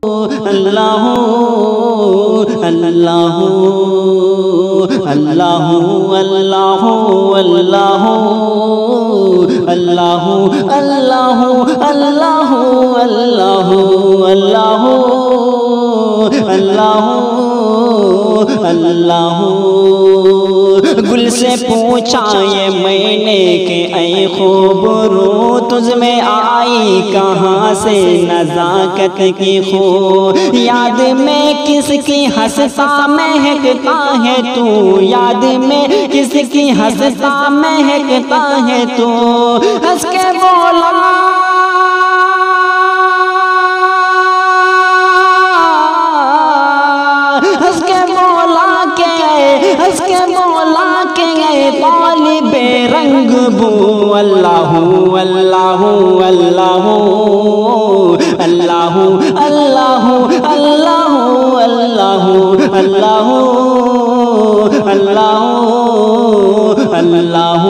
اللہ اللہ اللہ اللہ اللہ اللہ اللہ اللہ اللہ اللہ اللہ گل سے پوچھا یہ میں نے کہ اے خوبرو تجھ میں آئی کہاں سے نزاکت کی خو یاد میں کس کی ہنستا مہکتا ہے تو یاد میں کس کی ہنستا مہکتا ہے تو ہنس کے بولا طالب رنگ بو اللہ اللہ اللہ اللہ اللہ اللہ اللہ اللہ اللہ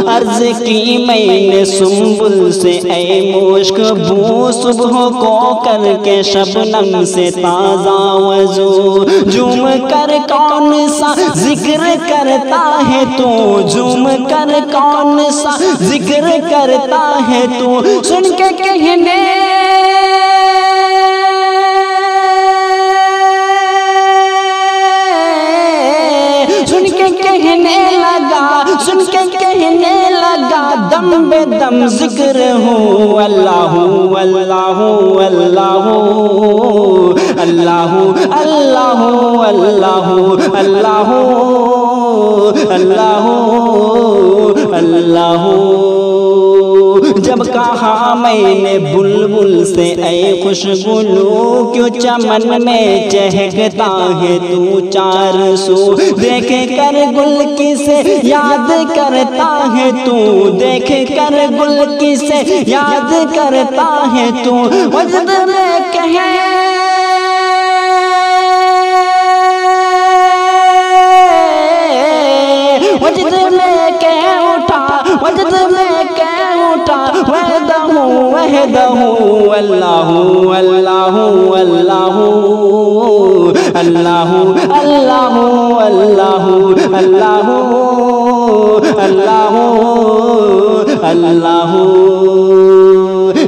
عرض کی میں نے سنبل سے اے مشک بو صبح کو کر کے شبنم سے تازہ وضو جھوم کر کون سا ذکر کرتا ہے تو جھوم کر کون سا ذکر کرتا ہے تو سن کے کہنے سن کے کہنے لگا دم بے دم ذکر ہو اللہ اللہ اللہ اللہ اللہ اللہ اللہ اللہ اللہ جب کہا میں نے بلبل سے اے خوشگلو کیوں چمن میں چہکتا ہے تو چار سو دیکھ کر گل کسے یاد کرتا ہے تو دیکھ کر گل کسے یاد کرتا ہے تو وجد میں کہے وجد میں کہہ اٹھا وجد میں کہہ اٹھا وحدہ اللہ اللہ اللہ اللہ اللہ اللہ اللہ اللہ اللہ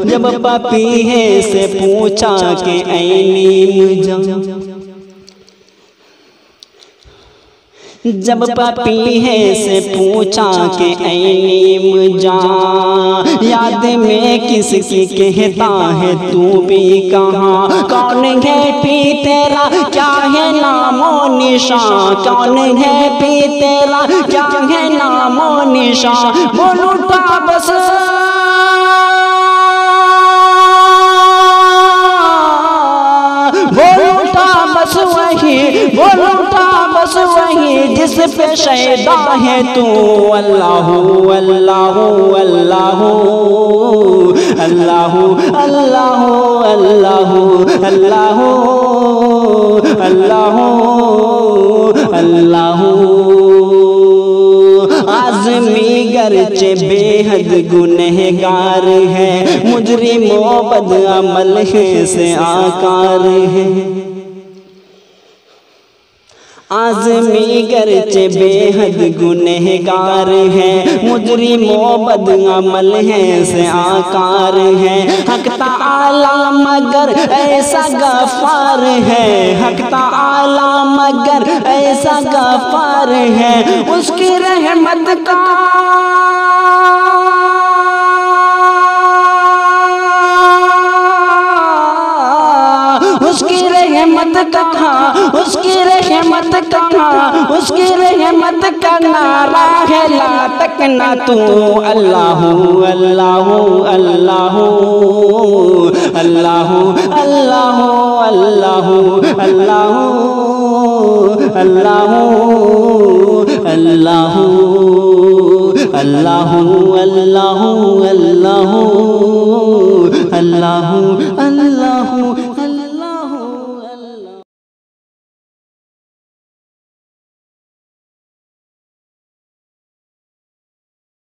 جب پپیہے سے پوچھا کہ اے نیم جان جب پپیہے سے پوچھا کہ اے نیم جان یاد میں کس کی کہتا ہے تو بھی کہاں کون ہے پی تیرا کیا ہے نام و نشان کون ہے پی تیرا کیا ہے نام و نشان بول اٹھا بس بول اٹھا بس وہی بول اٹھا بس وہی جس پہ شیدا ہے تو اللہ اللہ اللہ اللہ اللہ اللہ اللہ اللہ اللہ آزمی گرچہ بے حد گنہگار ہے مجرم و بد عمل ہے سے آکار ہے آزمی گرچہ بے حد گنہگار ہے مجرم و بد عمل ہے سے آکار ہے حق تعالی مگر ایسا غفار ہے حق تعالی مگر ایسا غفار ہے اس کی رحمت کا اس کی رحمت کہاں اس کی رحمت کہاں اس کی رحمت کا نعرہ ہے لا تکنا تو اللہ اللہ اللہ اللہ اللہ اللہ اللہ اللہ اللہ اللہ اللہ اللہ اللہ اللہ